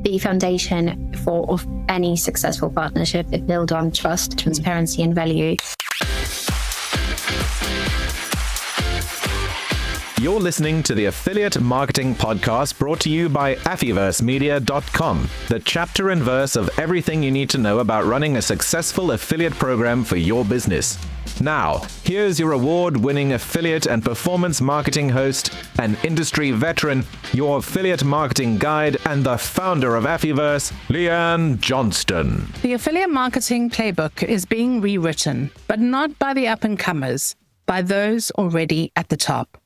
the foundation of any successful partnership is built on trust, transparency, and value. You're listening to the Affiliate Marketing Podcast brought to you by AffyverseMedia.com, the chapter and verse of everything you need to know about running a successful affiliate program for your business. Now, here's your award-winning affiliate and performance marketing host, an industry veteran, your affiliate marketing guide, and the founder of Affyverse, Leanne Johnston. The affiliate marketing playbook is being rewritten, but not by the up-and-comers, by those already at the top.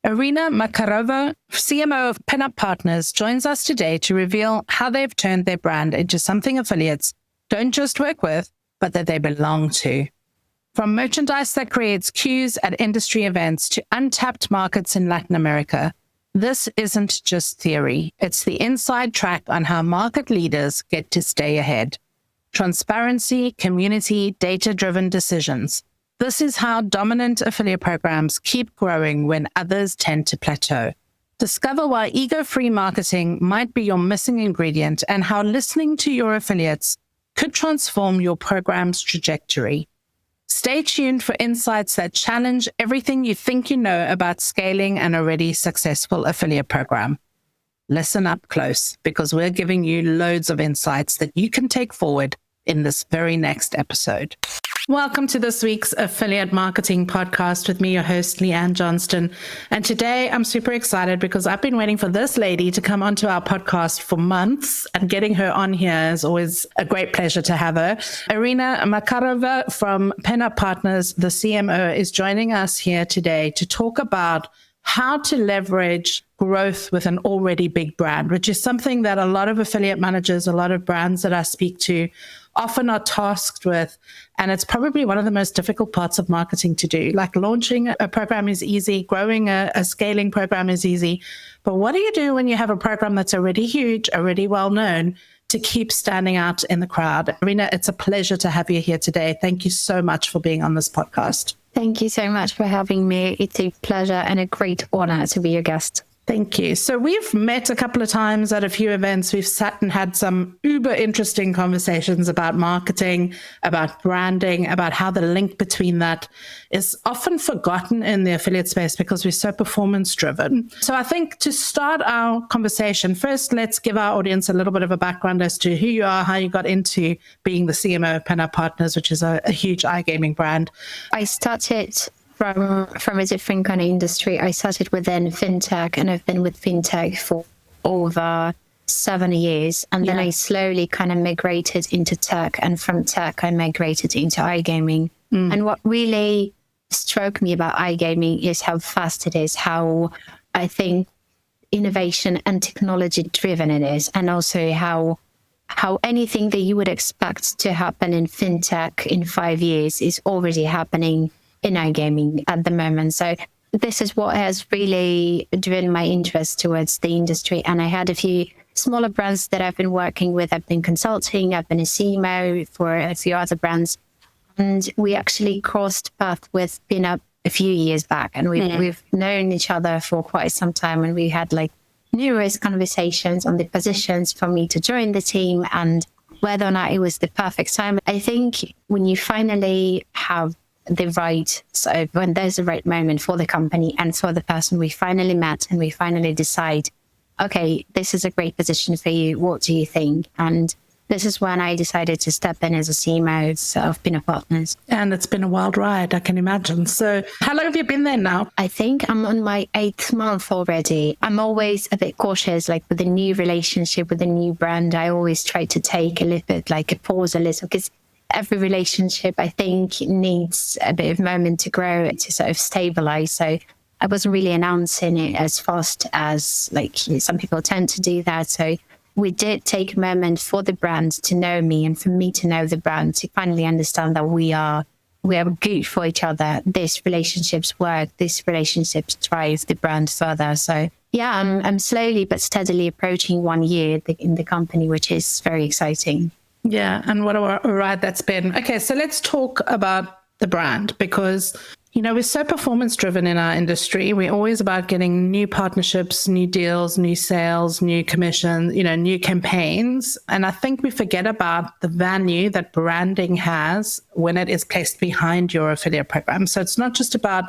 Irina Makarova, CMO of Pinup Partners, joins us today to reveal how they've turned their brand into something affiliates don't just work with, but that they belong to. From merchandise that creates queues at industry events to untapped markets in Latin America, this isn't just theory. It's the inside track on how market leaders get to stay ahead. Transparency, community, data-driven decisions. This is how dominant affiliate programs keep growing when others tend to plateau. Discover why ego-free marketing might be your missing ingredient and how listening to your affiliates could transform your program's trajectory. Stay tuned for insights that challenge everything you think you know about scaling an already successful affiliate program. Listen up close, because we're giving you loads of insights that you can take forward in this very next episode. Welcome to this week's Affiliate Marketing Podcast with me, your host, Leanne Johnston. And today I'm super excited because I've been waiting for this lady to come onto our podcast for months, and getting her on here is always a great pleasure to have her. Irina Makarova from Pinup Partners, the CMO, is joining us here today to talk about how to leverage growth with an already big brand, which is something that a lot of affiliate managers, a lot of brands that I speak to often are tasked with. And it's probably one of the most difficult parts of marketing to do. Like, launching a program is easy, growing a scaling program is easy. But what do you do when you have a program that's already huge, already well known, to keep standing out in the crowd? Irina, it's a pleasure to have you here today. Thank you so much for being on this podcast. Thank you so much for having me. It's a pleasure and a great honor to be your guest. Thank you. So we've met a couple of times at a few events. We've sat and had some uber interesting conversations about marketing, about branding, about how the link between that is often forgotten in the affiliate space because we're so performance driven. So I think to start our conversation, first, let's give our audience a little bit of a background as to who you are, how you got into being the CMO of Pinup Partners, which is a huge iGaming brand. I started from a different kind of industry. I started within fintech, and I've been with fintech for over 7 years. And then I slowly kind of migrated into tech, and from tech I migrated into iGaming. And what really struck me about iGaming is how fast it is, how I think innovation and technology driven it is, and also how anything that you would expect to happen in fintech in 5 years is already happening in iGaming at the moment. So this is what has really driven my interest towards the industry. And I had a few smaller brands that I've been working with. I've been consulting, I've been a CMO for a few other brands. And we actually crossed paths with Pinup a few years back. And we've known each other for quite some time. And we had like numerous conversations on the positions for me to join the team and whether or not it was the perfect time. I think when you finally have when there's the right moment for the company and for the person we finally met, and we finally decide, okay, this is a great position for you. What do you think? And this is when I decided to step in as a CMO of Pinup Partners. And it's been a wild ride, I can imagine. So how long have you been there now? I think I'm on my 8th month already. I'm always a bit cautious, like with a new relationship, with a new brand. I always try to take a little bit, like a pause a little, because every relationship, I think, needs a bit of moment to grow, to sort of stabilize. So I wasn't really announcing it as fast as like some people tend to do that. So we did take a moment for the brand to know me and for me to know the brand, to finally understand that we are good for each other. These relationships work. These relationships drive the brand further. So yeah, I'm slowly but steadily approaching 1 year in the company, which is very exciting. Yeah, and what a ride that's been. Okay, so let's talk about the brand, because You know, we're so performance driven in our industry. We're always about getting new partnerships, new deals, new sales, new commissions, new campaigns. And I think we forget about the value that branding has when it is placed behind your affiliate program. So it's not just about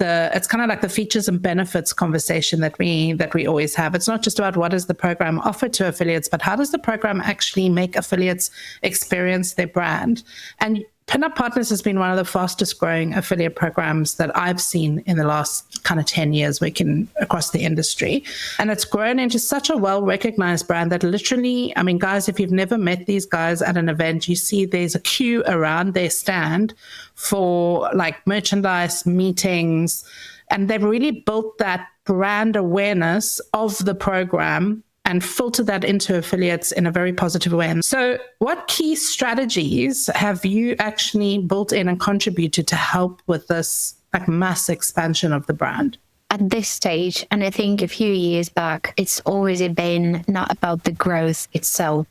it's kind of like the features and benefits conversation that we always have. It's not just about what does the program offer to affiliates, but how does the program actually make affiliates experience their brand? And Pinup Partners has been one of the fastest growing affiliate programs that I've seen in the last kind of 10 years working across the industry. And it's grown into such a well-recognized brand that literally, I mean, guys, if you've never met these guys at an event, you see there's a queue around their stand for like merchandise, meetings, and they've really built that brand awareness of the program and filter that into affiliates in a very positive way. And so what key strategies have you actually built in and contributed to help with this like mass expansion of the brand? At this stage, and I think a few years back, it's always been not about the growth itself,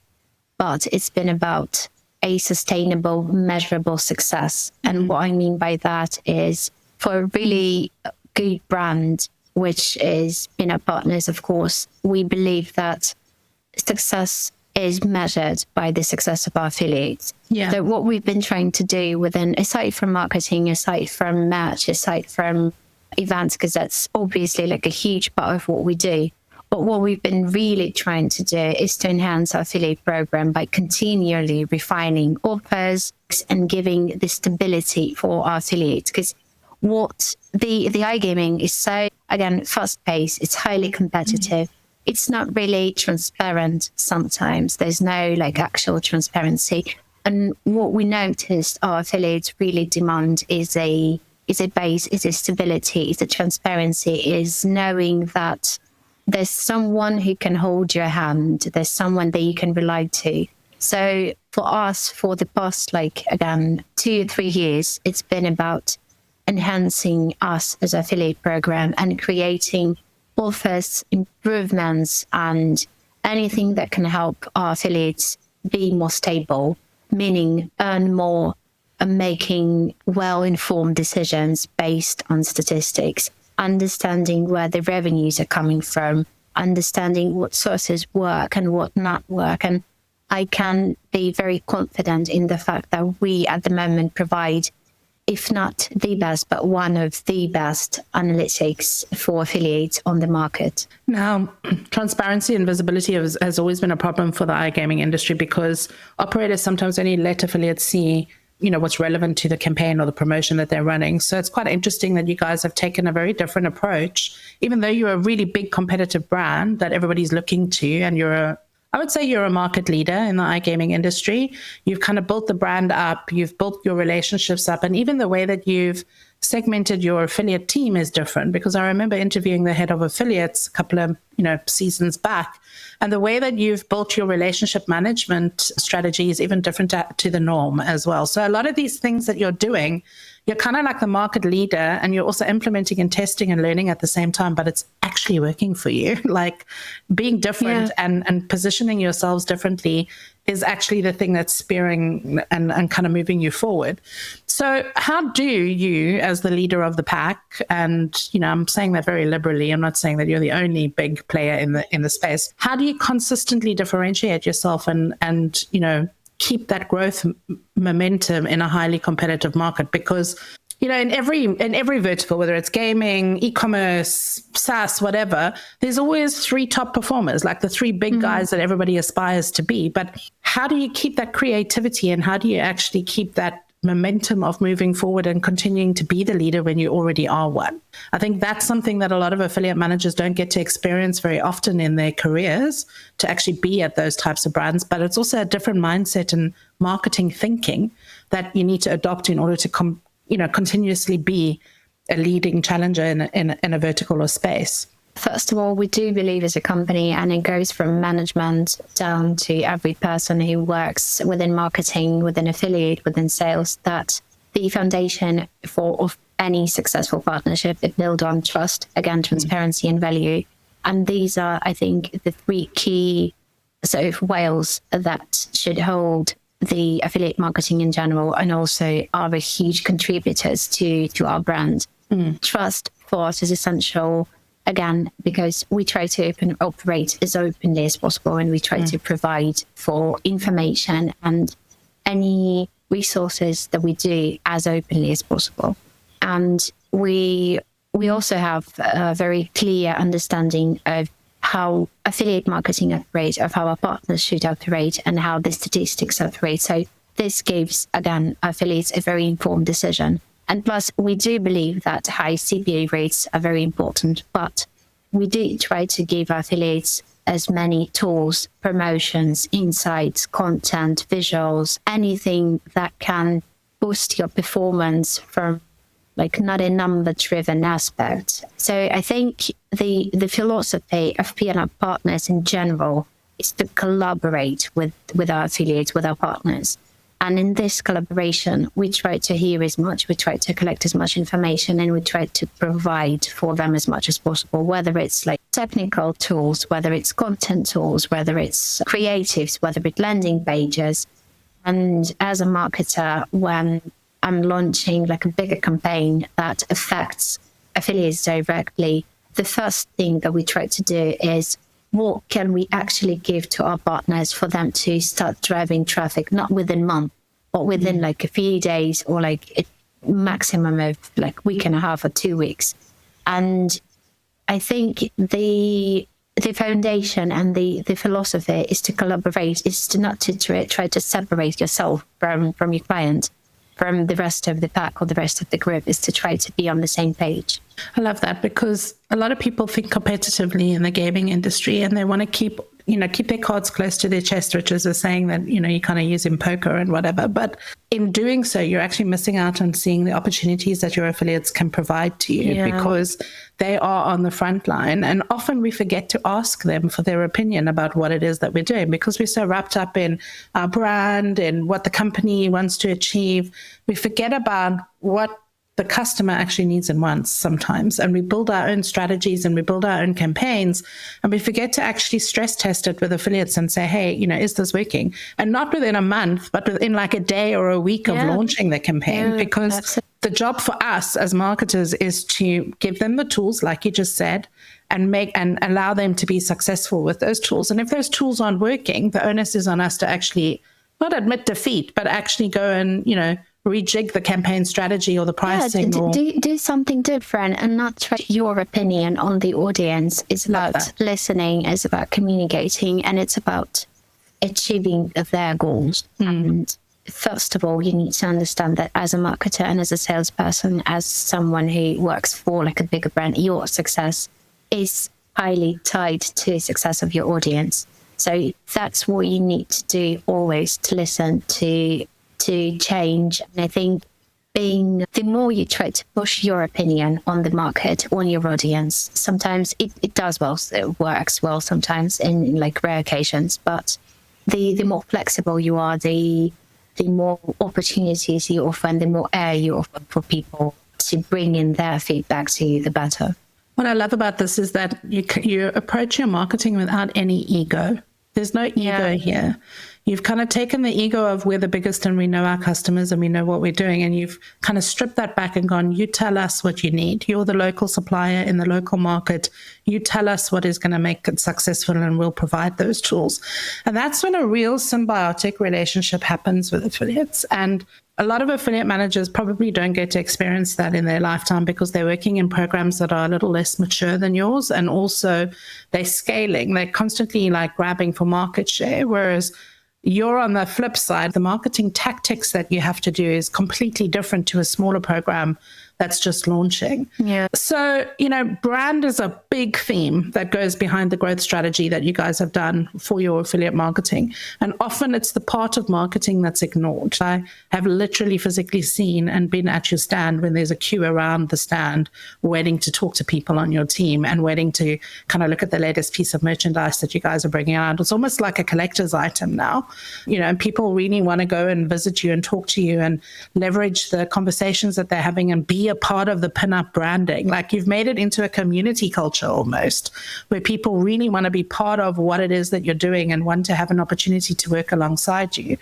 but it's been about a sustainable, measurable success. And what I mean by that is for a really good brand, which is Pinup Partners, of course, we believe that success is measured by the success of our affiliates. Yeah. So what we've been trying to do aside from marketing, aside from merch, aside from events, because that's obviously like a huge part of what we do, but what we've been really trying to do is to enhance our affiliate program by continually refining offers and giving the stability for our affiliates. Because what the iGaming is so, again, fast-paced, it's highly competitive. It's not really transparent sometimes. There's no like actual transparency. And what we noticed our affiliates really demand is a base, is a stability, is a transparency, is knowing that there's someone who can hold your hand, there's someone that you can rely to. So for us, for the past, 2 or 3 years, it's been about enhancing us as an affiliate program and creating offers, improvements, and anything that can help our affiliates be more stable, meaning earn more and making well-informed decisions based on statistics, understanding where the revenues are coming from, understanding what sources work and what not work. And I can be very confident in the fact that we at the moment provide, if not the best, but one of the best analytics for affiliates on the market. Now, transparency and visibility has always been a problem for the iGaming industry because operators sometimes only let affiliates see, what's relevant to the campaign or the promotion that they're running. So it's quite interesting that you guys have taken a very different approach, even though you're a really big competitive brand that everybody's looking to, and I would say you're a market leader in the iGaming industry. You've kind of built the brand up, you've built your relationships up, and even the way that you've segmented your affiliate team is different, because I remember interviewing the head of affiliates a couple of seasons back, and the way that you've built your relationship management strategy is even different to the norm as well. So a lot of these things that you're doing, you're kind of like the market leader, and you're also implementing and testing and learning at the same time, but it's actually working for you. Like being different and positioning yourselves differently is actually the thing that's spearing and kind of moving you forward. So how do you, as the leader of the pack, and I'm saying that very liberally, I'm not saying that you're the only big player in the space, how do you consistently differentiate yourself and keep that growth momentum in a highly competitive market? Because in every vertical, whether it's gaming, e-commerce, SaaS, whatever, there's always 3 top performers, like the 3 big guys that everybody aspires to be. But how do you keep that creativity, and how do you actually keep that momentum of moving forward and continuing to be the leader when you already are one? I think that's something that a lot of affiliate managers don't get to experience very often in their careers, to actually be at those types of brands. But it's also a different mindset and marketing thinking that you need to adopt in order to continuously be a leading challenger in a vertical or space. First of all, we do believe as a company, and it goes from management down to every person who works within marketing, within affiliate, within sales, that the foundation of any successful partnership is built on trust, again, transparency and value. And these are, I think, the 3 key sort of whales that should hold the affiliate marketing in general, and also are a huge contributors to our brand. Trust for us is essential, again, because we try to operate as openly as possible, and we try to provide for information and any resources that we do as openly as possible. And we also have a very clear understanding of how affiliate marketing operates, of how our partners should operate, and how the statistics operate. So this gives, again, affiliates a very informed decision. And plus, we do believe that high CPA rates are very important, but we do try to give our affiliates as many tools, promotions, insights, content, visuals, anything that can boost your performance from not a number-driven aspect. So I think the philosophy of P&L partners in general is to collaborate with our affiliates, with our partners. And in this collaboration, we try to hear as much, we try to collect as much information, and we try to provide for them as much as possible, whether it's technical tools, whether it's content tools, whether it's creatives, whether it's landing pages. And as a marketer, when I'm launching a bigger campaign that affects affiliates directly, the first thing that we try to do is, what can we actually give to our partners for them to start driving traffic, not within a month, but within a few days, or a maximum of week and a half or 2 weeks. And I think the foundation and the philosophy is to collaborate, is to not to try to separate yourself from your client, from the rest of the pack or the rest of the group, is to try to be on the same page. I love that, because a lot of people think competitively in the gaming industry, and they want to keep their cards close to their chest, which is a saying that, you kind of use in poker and whatever. But in doing so, you're actually missing out on seeing the opportunities that your affiliates can provide to you, because they are on the front line. And often we forget to ask them for their opinion about what it is that we're doing, because we're so wrapped up in our brand and what the company wants to achieve. We forget about what the customer actually needs and wants sometimes. And we build our own strategies and we build our own campaigns, and we forget to actually stress test it with affiliates and say, hey, is this working? And not within a month, but within a day or a week of launching the campaign, because absolutely. The job for us as marketers is to give them the tools, like you just said, and allow them to be successful with those tools. And if those tools aren't working, the onus is on us to actually not admit defeat, but actually go and, rejig the campaign strategy or the pricing. Do something different and not try your opinion on the audience. It's about listening, it's about communicating, and it's about achieving their goals. And first of all, you need to understand that as a marketer and as a salesperson, as someone who works for a bigger brand, your success is highly tied to the success of your audience. So that's what you need to do always, to listen, to change. And I think the more you try to push your opinion on the market, on your audience, sometimes it does well, it works well sometimes in rare occasions, but the more flexible you are, the more opportunities you offer and the more air you offer for people to bring in their feedback to you, the better. What I love about this is that you approach your marketing without any ego. There's no ego here. You've kind of taken the ego of we're the biggest and we know our customers and we know what we're doing, and you've kind of stripped that back and gone, you tell us what you need. You're the local supplier in the local market. You tell us what is going to make it successful and we'll provide those tools. And that's when a real symbiotic relationship happens with affiliates. And a lot of affiliate managers probably don't get to experience that in their lifetime because they're working in programs that are a little less mature than yours. And also they're scaling. They're constantly grabbing for market share. Whereas you're on the flip side, the marketing tactics that you have to do is completely different to a smaller program that's just launching. Yeah. So, brand is a big theme that goes behind the growth strategy that you guys have done for your affiliate marketing. And often it's the part of marketing that's ignored. I have literally physically seen and been at your stand when there's a queue around the stand waiting to talk to people on your team and waiting to kind of look at the latest piece of merchandise that you guys are bringing out. It's almost like a collector's item now, and people really want to go and visit you and talk to you and leverage the conversations that they're having and be a part of the pinup branding. Like you've made it into a community culture almost, where people really want to be part of what it is that you're doing and want to have an opportunity to work alongside you.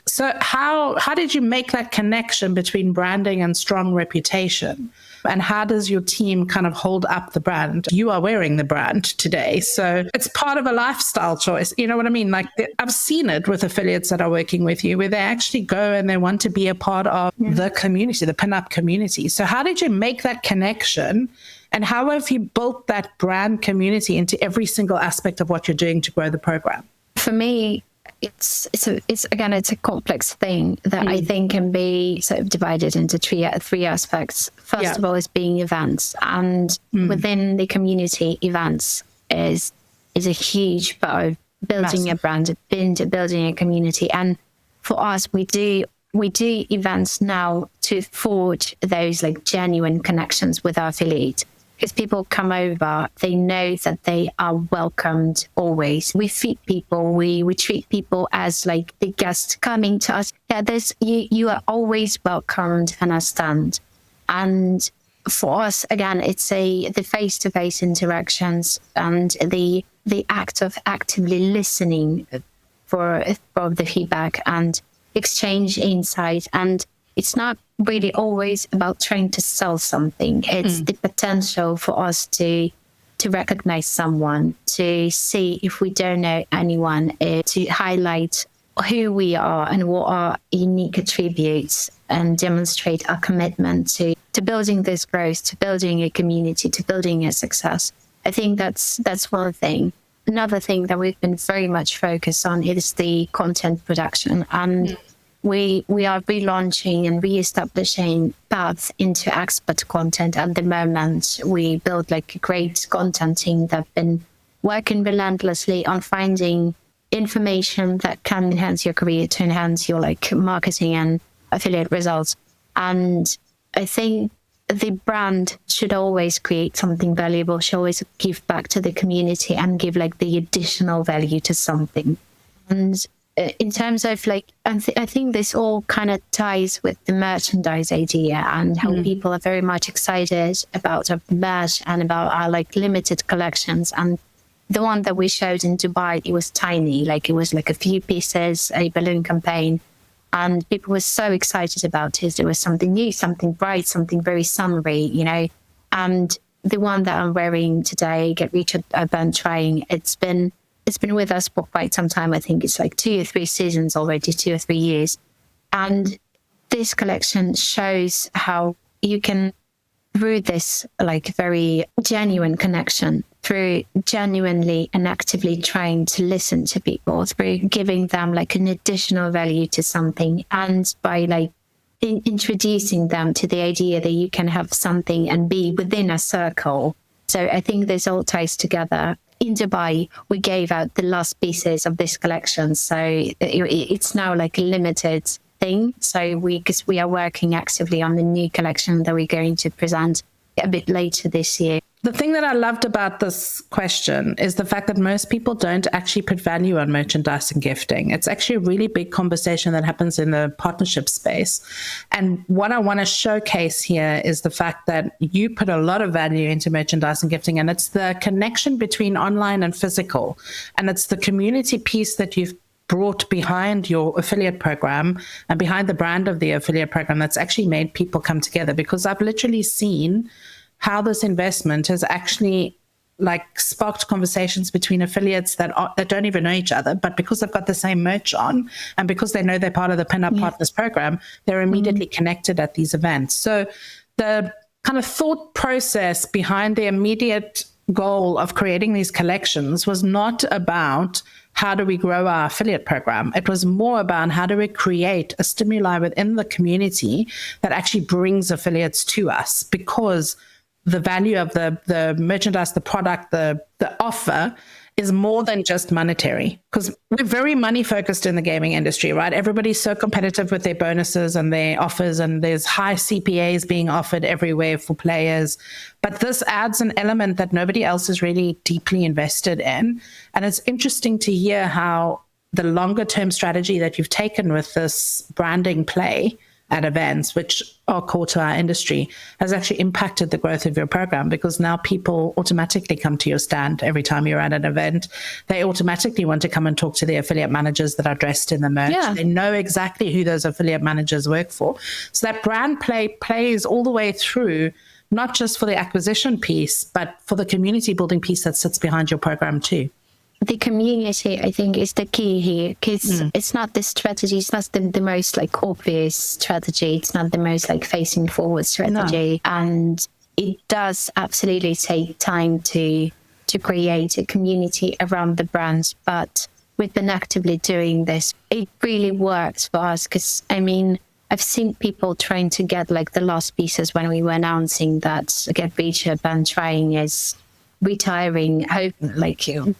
So how did you make that connection between branding and strong reputation? And how does your team kind of hold up the brand? You are wearing the brand today. So it's part of a lifestyle choice. You know what I mean? Like I've seen it with affiliates that are working with you where they actually go and they want to be a part of the community, the pinup community. So how did you make that connection? And how have you built that brand community into every single aspect of what you're doing to grow the program? For me, it's a complex thing that I think can be sort of divided into three aspects. First of all, is being events, and within the community, events is a huge part of building a brand, building a community. And for us, we do events now to forge those like genuine connections with our affiliates. Because people come over, they know that they are welcomed always. We feed people, we treat people as like the guests coming to us. Yeah, you are always welcomed and our stand. And for us, again, it's the face-to-face interactions and the act of actively listening for the feedback and exchange insight. And it's not really always about trying to sell something. It's the potential for us to recognize someone, to see if we don't know anyone, to highlight who we are and what our unique attributes and demonstrate our commitment to building this growth, to building a community, to building a success. I think that's one thing. Another thing that we've been very much focused on is the content production. And we are relaunching and re-establishing paths into expert content at the moment. We build like a great content team that have been working relentlessly on finding information that can enhance your career, to enhance your like marketing and affiliate results. And I think the brand should always create something valuable, should always give back to the community and give like the additional value to something. And in terms of like, I think this all kind of ties with the merchandise idea and how people are very much excited about our merch and about our like limited collections. And the one that we showed in Dubai, it was tiny, like it was like a few pieces, a balloon campaign. And people were so excited about it. There was something new, something bright, something very summery, you know. And the one that I'm wearing today, Get Rich or Burn Trying, it's been with us for quite some time. I think it's like 2 or 3 seasons already, 2 or 3 years. And this collection shows how you can, through this like very genuine connection, through genuinely and actively trying to listen to people, through giving them like an additional value to something, and by like introducing them to the idea that you can have something and be within a circle. So I think this all ties together. In Dubai, we gave out the last pieces of this collection. So it's now like a limited thing. So because we are working actively on the new collection that we're going to present a bit later this year. The thing that I loved about this question is the fact that most people don't actually put value on merchandise and gifting. It's actually a really big conversation that happens in the partnership space. And what I want to showcase here is the fact that you put a lot of value into merchandise and gifting, and it's the connection between online and physical. And it's the community piece that you've brought behind your affiliate program and behind the brand of the affiliate program that's actually made people come together. Because I've literally seen how this investment has actually like sparked conversations between affiliates that don't even know each other, but because they've got the same merch on and because they know they're part of the Pinup Partners program, they're immediately connected at these events. So the kind of thought process behind the immediate goal of creating these collections was not about how do we grow our affiliate program. It was more about how do we create a stimuli within the community that actually brings affiliates to us, because the value of the merchandise, the product, the offer is more than just monetary, because we're very money focused in the gaming industry, right? Everybody's so competitive with their bonuses and their offers, and there's high CPAs being offered everywhere for players. But this adds an element that nobody else is really deeply invested in. And it's interesting to hear how the longer term strategy that you've taken with this branding play at events, which are core to our industry, has actually impacted the growth of your program, because now people automatically come to your stand every time you're at an event. They automatically want to come and talk to the affiliate managers that are dressed in the merch. Yeah. They know exactly who those affiliate managers work for. So that brand play plays all the way through, not just for the acquisition piece, but for the community building piece that sits behind your program too. The community, I think, is the key here, because it's not the strategy. It's not the most like obvious strategy. It's not the most like facing forward strategy. No. And it does absolutely take time to create a community around the brands. But we've been actively doing this. It really works for us, because I mean, I've seen people trying to get like the last pieces when we were announcing that Get Beecher Band Trying is retiring,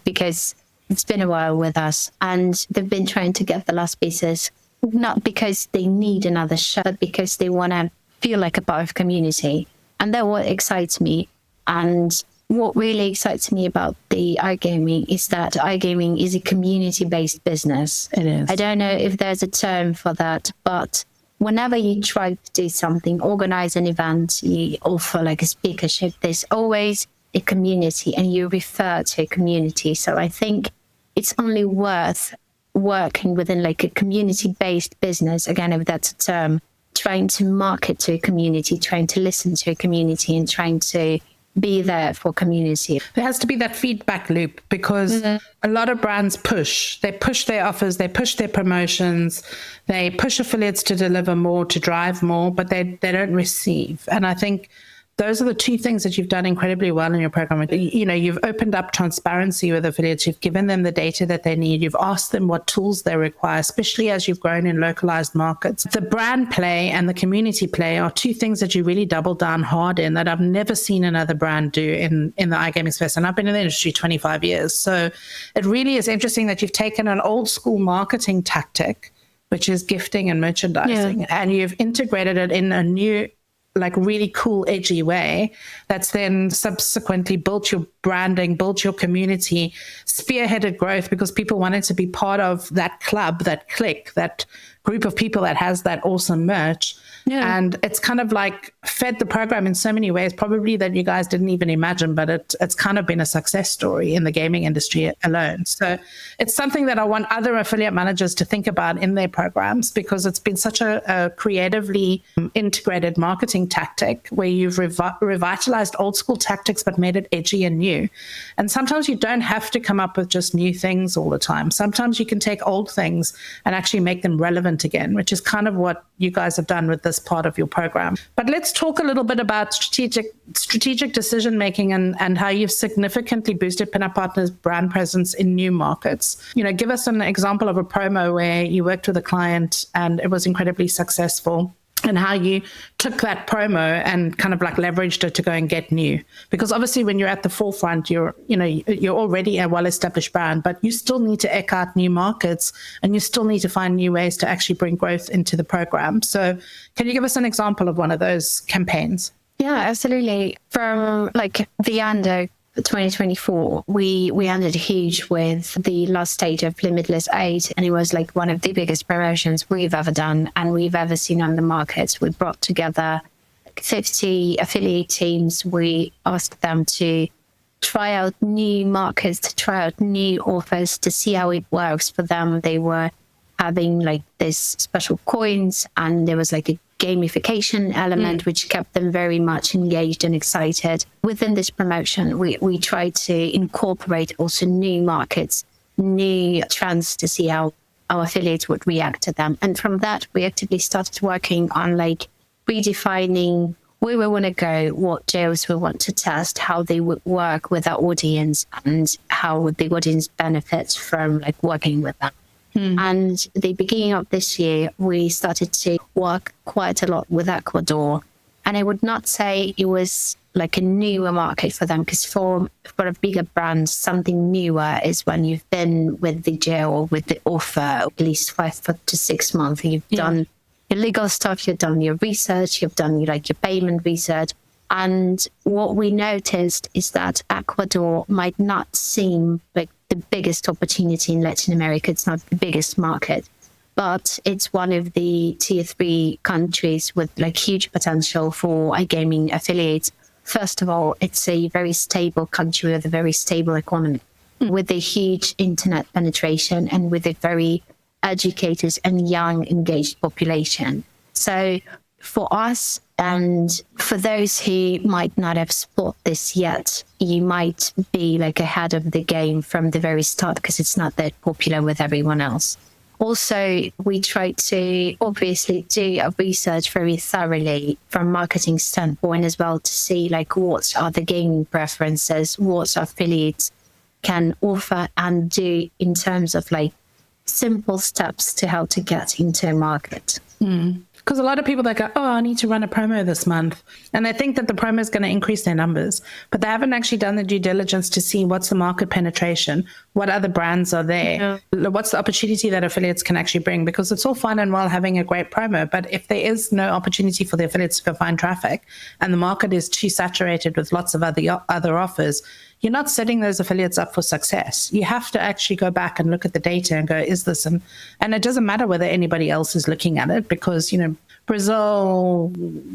because it's been a while with us, and they've been trying to get the last pieces, not because they need another show, but because they want to feel like a part of community. And that's what excites me. And what really excites me about the iGaming is that iGaming is a community-based business. It is. I don't know if there's a term for that, but whenever you try to do something, organize an event, you offer like a speakership, there's always a community, and you refer to a community. So I think it's only worth working within like a community-based business, again, if that's a term, trying to market to a community, trying to listen to a community, and trying to be there for community. There has to be that feedback loop, because a lot of brands push their offers, they push their promotions, they push affiliates to deliver more, to drive more, but they don't receive. And I think those are the two things that you've done incredibly well in your program. You know, you've opened up transparency with affiliates. You've given them the data that they need. You've asked them what tools they require, especially as you've grown in localized markets. The brand play and the community play are two things that you really double down hard in, that I've never seen another brand do in the iGaming space. And I've been in the industry 25 years. So it really is interesting that you've taken an old school marketing tactic, which is gifting and merchandising, and you've integrated it in a new, like really cool, edgy way that's then subsequently built your branding, built your community, spearheaded growth, because people wanted to be part of that club, that clique, that group of people that has that awesome merch. Yeah. And it's kind of like fed the program in so many ways, probably that you guys didn't even imagine, but it's kind of been a success story in the gaming industry alone. So it's something that I want other affiliate managers to think about in their programs, because it's been such a creatively integrated marketing tactic where you've revitalized old school tactics, but made it edgy and new. And sometimes you don't have to come up with just new things all the time. Sometimes you can take old things and actually make them relevant again, which is kind of what you guys have done with this part of your program. But let's talk a little bit about strategic decision making and how you've significantly boosted Pinup Partners' brand presence in new markets. You know, give us an example of a promo where you worked with a client and it was incredibly successful, and how you took that promo and kind of like leveraged it to go and get new. Because obviously when you're at the forefront, you're already a well-established brand, but you still need to eke out new markets, and you still need to find new ways to actually bring growth into the program. So can you give us an example of one of those campaigns? Yeah, absolutely. From like the Ando 2024, we ended huge with the last stage of Limitless 8, and it was like one of the biggest promotions we've ever done and we've ever seen on the market. We brought together 50 affiliate teams. We asked them to try out new markets, to try out new offers, to see how it works for them. They were having like this special coins, and there was like a gamification element which kept them very much engaged and excited. Within this promotion, we tried to incorporate also new markets, new trends, to see how our affiliates would react to them. And from that, we actively started working on like redefining where we want to go, what jails we want to test, how they would work with our audience, and how the audience benefits from like working with them. And the beginning of this year, we started to work quite a lot with Ecuador. And I would not say it was like a newer market for them, because for a bigger brand, something newer is when you've been with the jail or with the offer at least 5 to 6 months. You've done your legal stuff, you've done your research, you've done your payment research. And what we noticed is that Ecuador might not seem like the biggest opportunity in Latin America. It's not the biggest market, but it's one of the tier 3 countries with like huge potential for iGaming affiliates. First of all, it's a very stable country with a very stable economy, with a huge internet penetration and with a very educated and young, engaged population. So for us, and for those who might not have spotted this yet, you might be like ahead of the game from the very start because it's not that popular with everyone else. Also, we try to obviously do our research very thoroughly from marketing standpoint as well to see like what are the gaming preferences, what affiliates can offer and do in terms of like simple steps to how to get into a market. Because a lot of people that go, I need to run a promo this month. And they think that the promo is going to increase their numbers, but they haven't actually done the due diligence to see what's the market penetration, what other brands are there, what's the opportunity that affiliates can actually bring, because it's all fine and well having a great promo. But if there is no opportunity for the affiliates to go find traffic and the market is too saturated with lots of other offers, you're not setting those affiliates up for success. You have to actually go back and look at the data and go, is this? And it doesn't matter whether anybody else is looking at it because, Brazil,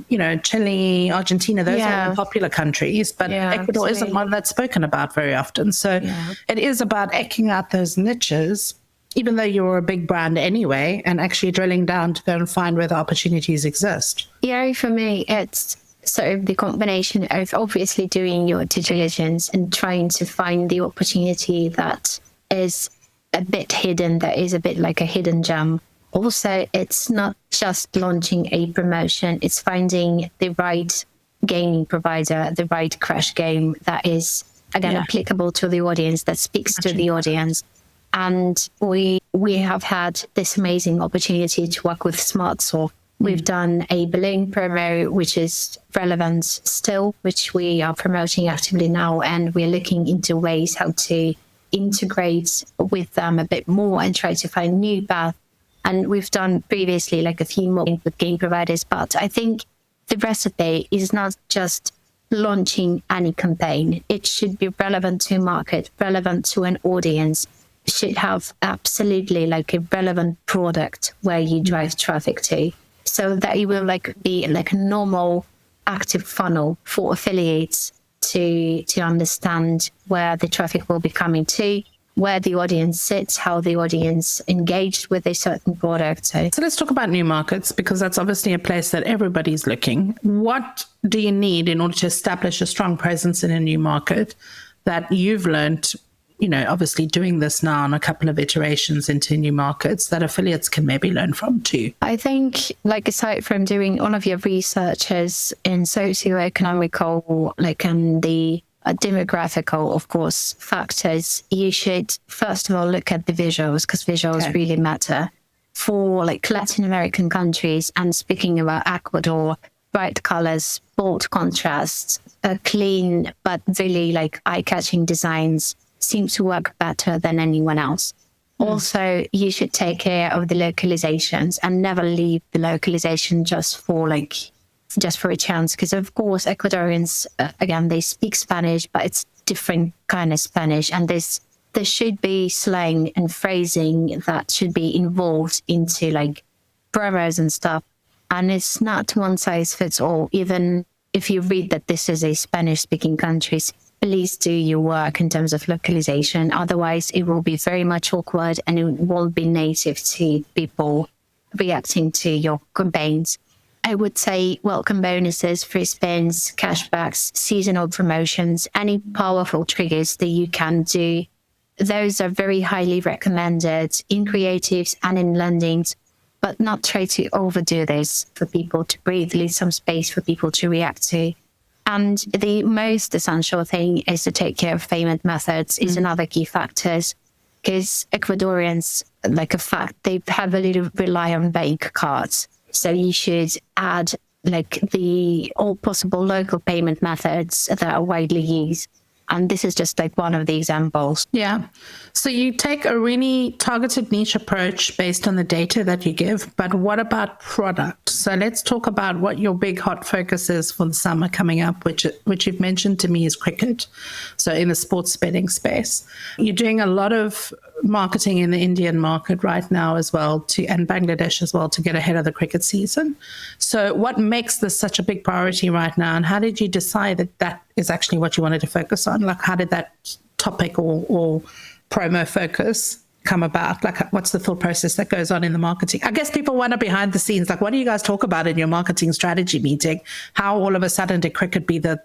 Chile, Argentina, those are all popular countries, but Ecuador isn't one that's spoken about very often. So it is about eking out those niches, even though you're a big brand anyway, and actually drilling down to go and find where the opportunities exist. Yeah, for me, it's sort of the combination of obviously doing your due diligence and trying to find the opportunity that is a bit hidden, that is a bit like a hidden gem. Also, it's not just launching a promotion, it's finding the right gaming provider, the right crash game that is, again, applicable to the audience, that speaks to the audience. And we have had this amazing opportunity to work with SmartSoft. We've done a balloon promo, which is relevant still, which we are promoting actively now. And we're looking into ways how to integrate with them a bit more and try to find new paths. And we've done previously like a few more with game providers. But I think the recipe is not just launching any campaign. It should be relevant to a market, relevant to an audience. It should have absolutely like a relevant product where you drive traffic to. So that it will be like a normal active funnel for affiliates to understand where the traffic will be coming to, where the audience sits, how the audience engaged with a certain product. So let's talk about new markets, because that's obviously a place that everybody's looking. What do you need in order to establish a strong presence in a new market that you've learned, obviously doing this now on a couple of iterations into new markets that affiliates can maybe learn from too? I think, aside from doing all of your researches in socioeconomical, and the demographical, of course, factors, you should first of all look at the visuals, because visuals really matter. For Latin American countries, and speaking about Ecuador, bright colors, bold contrasts, clean but really eye-catching designs seem to work better than anyone else. Also, you should take care of the localizations and never leave the localization just for a chance. Because of course, Ecuadorians, again, they speak Spanish, but it's different kind of Spanish. And there should be slang and phrasing that should be involved into promos and stuff. And it's not one size fits all. Even if you read that this is a Spanish speaking country, please do your work in terms of localization. Otherwise, it will be very much awkward and it won't be native to people reacting to your campaigns. I would say welcome bonuses, free spins, cashbacks, seasonal promotions, any powerful triggers that you can do. Those are very highly recommended in creatives and in landings, but not try to overdo this for people to breathe, leave some space for people to react to. And the most essential thing is to take care of payment methods is another key factor, because Ecuadorians, they heavily rely on bank cards. So you should add the all possible local payment methods that are widely used. And this is just one of the examples. Yeah. So you take a really targeted niche approach based on the data that you give, but what about product? So let's talk about what your big hot focus is for the summer coming up, which you've mentioned to me is cricket. So in the sports betting space, you're doing a lot of marketing in the Indian market right now as well, and Bangladesh as well, to get ahead of the cricket season. So what makes this such a big priority right now, and how did you decide that that is actually what you wanted to focus on? Like, how did that topic or promo focus come about? Like, what's the full process that goes on in the marketing? I guess people wonder behind the scenes, like, what do you guys talk about in your marketing strategy meeting? How all of a sudden did cricket be the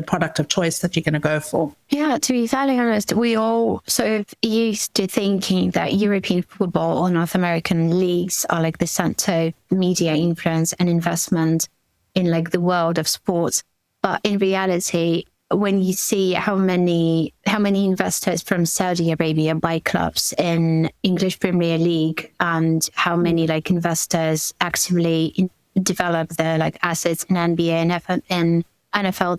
product of choice that you're going to go for? Yeah, to be fairly honest, we all sort of used to thinking that European football or North American leagues are like the center of media influence and investment in like the world of sports. But in reality, when you see how many investors from Saudi Arabia buy clubs in English Premier League, and how many like investors actively develop their like assets in NBA and NFL,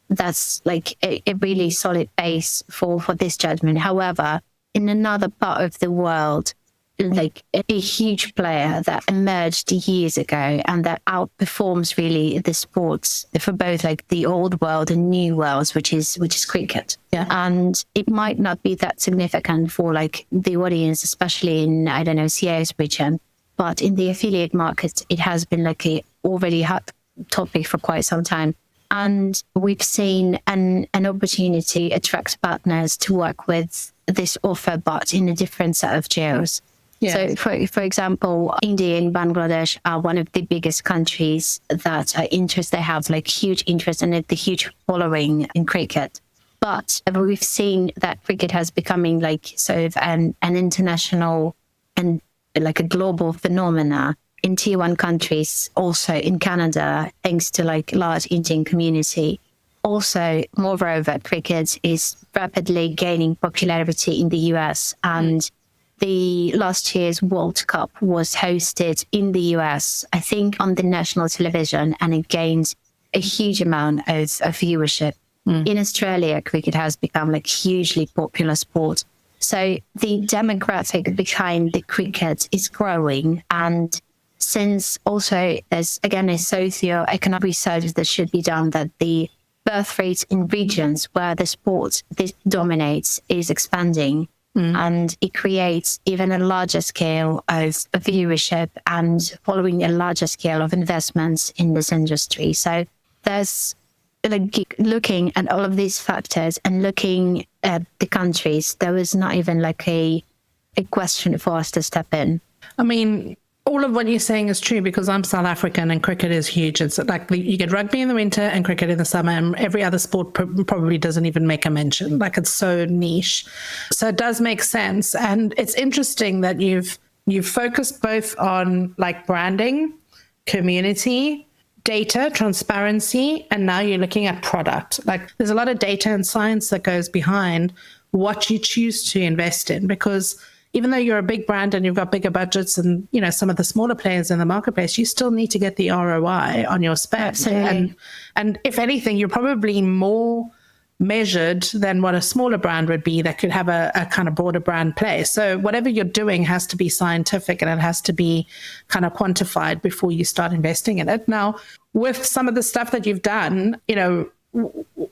that's like a really solid base for this judgment. However, in another part of the world, like a huge player that emerged years ago and that outperforms really the sports for both like the old world and new worlds, which is cricket. Yeah. And it might not be that significant for like the audience, especially in, I don't know, CIO's region, but in the affiliate market, it has been like a already hot topic for quite some time. And we've seen an opportunity attract partners to work with this offer, but in a different set of geos. Yeah. So, for example, India and Bangladesh are one of the biggest countries that are interested. They have like huge interest and the huge following in cricket. But we've seen that cricket has becoming like sort of an international and like a global phenomena in tier one countries, also in Canada, thanks to like large Indian community. Also, moreover, cricket is rapidly gaining popularity in the US, and the last year's World Cup was hosted in the US, I think on the national television, and it gained a huge amount of viewership. In Australia, cricket has become like hugely popular sport. So the demographic behind the cricket is growing. And since also there's, again, a socio-economic research that should be done, that the birth rate in regions where the sport dominates is expanding. And it creates even a larger scale of viewership and following a larger scale of investments in this industry. So there's like looking at all of these factors and looking at the countries, there was not even like a question for us to step in. I mean, all of what you're saying is true, because I'm South African and cricket is huge. It's like you get rugby in the winter and cricket in the summer, and every other sport probably doesn't even make a mention. Like, it's so niche. So it does make sense. And it's interesting that you've focused both on like branding, community, data, transparency, and now you're looking at product. Like, there's a lot of data and science that goes behind what you choose to invest in, because even though you're a big brand and you've got bigger budgets and, you know, some of the smaller players in the marketplace, you still need to get the ROI on your spend. Absolutely. And if anything, you're probably more measured than what a smaller brand would be that could have a kind of broader brand play. So whatever you're doing has to be scientific, and it has to be kind of quantified before you start investing in it. Now, with some of the stuff that you've done, you know,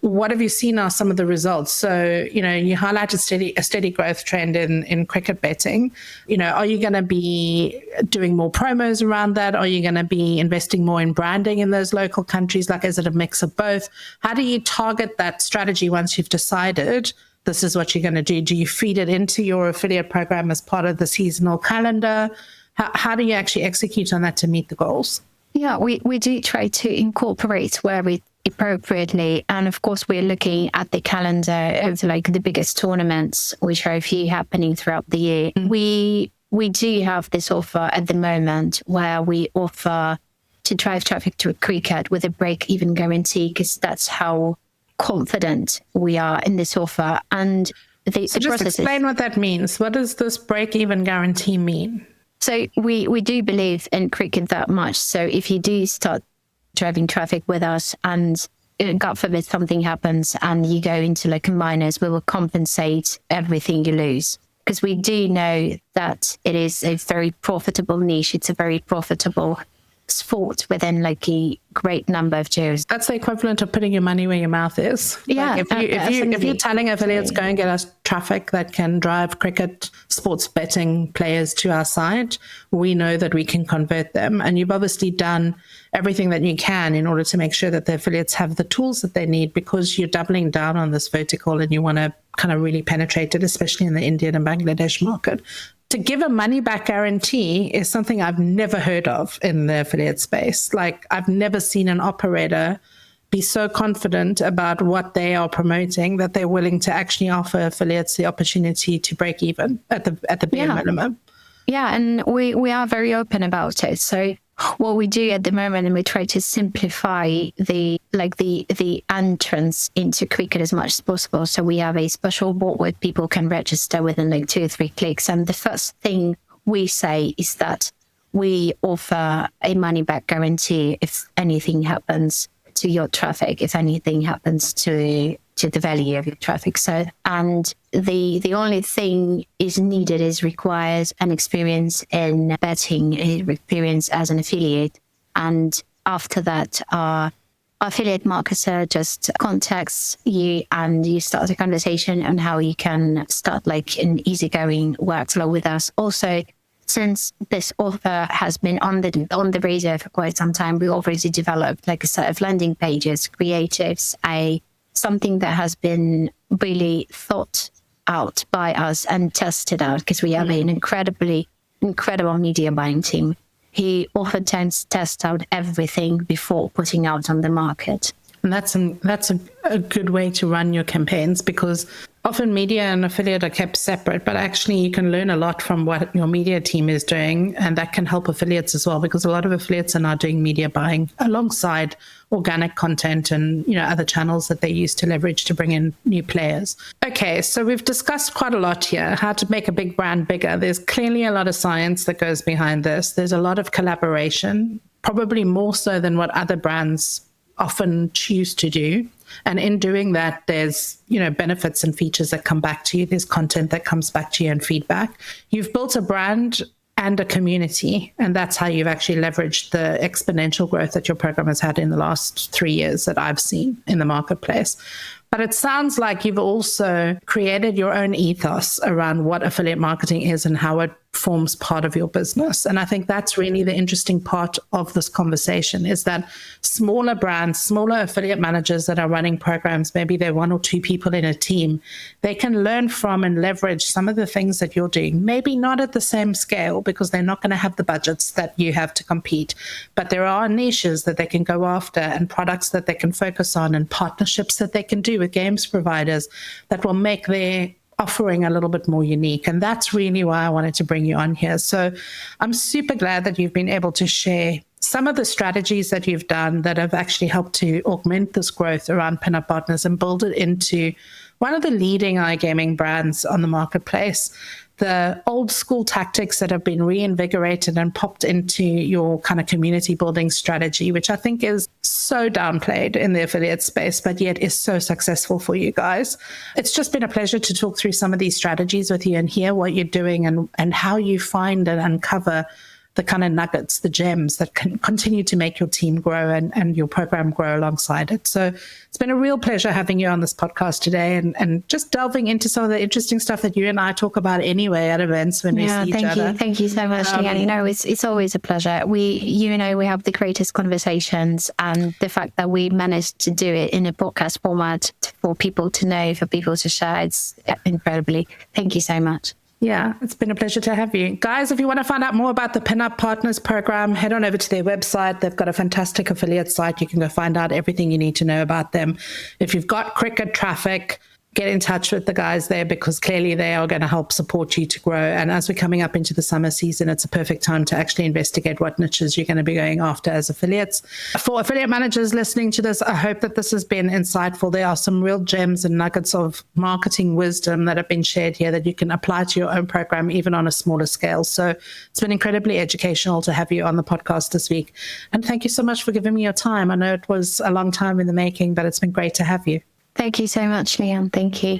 what have you seen are some of the results? So, you know, you highlighted a steady growth trend in cricket betting. You know, are you going to be doing more promos around that? Are you going to be investing more in branding in those local countries? Like, is it a mix of both? How do you target that strategy once you've decided this is what you're going to do? Do you feed it into your affiliate program as part of the seasonal calendar? How do you actually execute on that to meet the goals? Yeah, we do try to incorporate where we appropriately. And of course, we're looking at the calendar of like the biggest tournaments, which are a few happening throughout the year. We do have this offer at the moment where we offer to drive traffic to cricket with a break-even guarantee, because that's how confident we are in this offer. And so just explain what that means. What does this break-even guarantee mean? So we do believe in cricket that much. So if you do start driving traffic with us and God forbid something happens and you go into like a minus, we will compensate everything you lose. Because we do know that it is a very profitable niche. It's a very profitable sport within like a great number of geos. That's the equivalent of putting your money where your mouth is. Yeah, Like if you're telling affiliates, go and get us traffic that can drive cricket sports betting players to our site, we know that we can convert them. And you've obviously done everything that you can in order to make sure that the affiliates have the tools that they need, because you're doubling down on this vertical and you want to kind of really penetrate it, especially in the Indian and Bangladesh market. To give a money back guarantee is something I've never heard of in the affiliate space. Like, I've never seen an operator be so confident about what they are promoting that they're willing to actually offer affiliates the opportunity to break even at the bare minimum. Yeah, and we are very open about it. So what we do at the moment, and we try to simplify the entrance into cricket as much as possible. So we have a special bot where people can register within like 2 or 3 clicks. And the first thing we say is that we offer a money back guarantee if anything happens to your traffic, if anything happens to the value of your traffic. So, and the only thing is needed is requires an experience in betting, experience as an affiliate. And after that, our affiliate marketer just contacts you and you start a conversation on how you can start like an easygoing workflow with us. Also, since this offer has been on the radar for quite some time, we already developed like a set of landing pages, creatives, something that has been really thought out by us and tested out, because we have an incredible media buying team. He oftentimes tests out everything before putting out on the market. And that's a good way to run your campaigns, because often media and affiliate are kept separate, but actually you can learn a lot from what your media team is doing, and that can help affiliates as well, because a lot of affiliates are now doing media buying alongside organic content and other channels that they use to leverage to bring in new players. Okay, so we've discussed quite a lot here, how to make a big brand bigger. There's clearly a lot of science that goes behind this. There's a lot of collaboration, probably more so than what other brands often choose to do. And in doing that, there's, benefits and features that come back to you. There's content that comes back to you and feedback. You've built a brand and a community, and that's how you've actually leveraged the exponential growth that your program has had in the last 3 years that I've seen in the marketplace. But it sounds like you've also created your own ethos around what affiliate marketing is and how it forms part of your business. And I think that's really the interesting part of this conversation, is that smaller brands, smaller affiliate managers that are running programs, maybe they're 1 or 2 people in a team, they can learn from and leverage some of the things that you're doing. Maybe not at the same scale, because they're not going to have the budgets that you have to compete. But there are niches that they can go after, and products that they can focus on, and partnerships that they can do with games providers that will make their offering a little bit more unique. And that's really why I wanted to bring you on here. So I'm super glad that you've been able to share some of the strategies that you've done that have actually helped to augment this growth around Pinup Partners and build it into one of the leading iGaming brands on the marketplace. The old school tactics that have been reinvigorated and popped into your kind of community building strategy, which I think is so downplayed in the affiliate space, but yet is so successful for you guys. It's just been a pleasure to talk through some of these strategies with you and hear what you're doing and how you find and uncover the kind of nuggets, the gems that can continue to make your team grow and your program grow alongside it. So it's been a real pleasure having you on this podcast today and just delving into some of the interesting stuff that you and I talk about anyway at events when we see each other. Thank you so much, Leanne. It's always a pleasure. We have the greatest conversations, and the fact that we managed to do it in a podcast format for people to know, for people to share, it's incredibly. Thank you so much. Yeah, it's been a pleasure to have you. Guys, if you want to find out more about the Pinup Partners program, head on over to their website. They've got a fantastic affiliate site. You can go find out everything you need to know about them. If you've got cricket traffic, get in touch with the guys there, because clearly they are going to help support you to grow. And as we're coming up into the summer season, it's a perfect time to actually investigate what niches you're going to be going after as affiliates. For affiliate managers listening to this, I hope that this has been insightful. There are some real gems and nuggets of marketing wisdom that have been shared here that you can apply to your own program, even on a smaller scale. So it's been incredibly educational to have you on the podcast this week. And thank you so much for giving me your time. I know it was a long time in the making, but it's been great to have you. Thank you so much, Leanne. Thank you.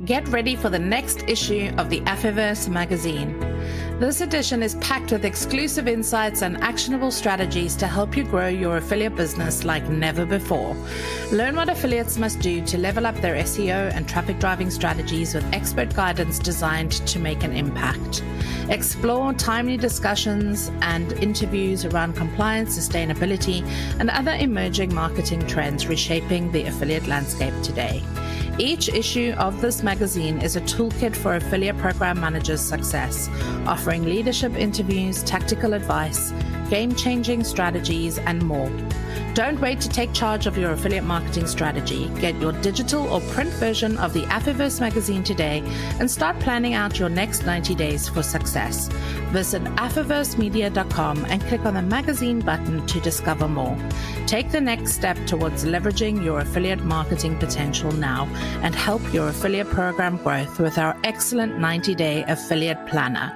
Get ready for the next issue of the Affiverse magazine. This edition is packed with exclusive insights and actionable strategies to help you grow your affiliate business like never before. Learn what affiliates must do to level up their SEO and traffic driving strategies with expert guidance designed to make an impact. Explore timely discussions and interviews around compliance, sustainability, and other emerging marketing trends reshaping the affiliate landscape today. Each issue of this magazine is a toolkit for affiliate program managers' success, offering leadership interviews, tactical advice, game-changing strategies, and more. Don't wait to take charge of your affiliate marketing strategy. Get your digital or print version of the Affiverse magazine today and start planning out your next 90 days for success. Visit affiversemedia.com and click on the magazine button to discover more. Take the next step towards leveraging your affiliate marketing potential now and help your affiliate program growth with our excellent 90-day affiliate planner.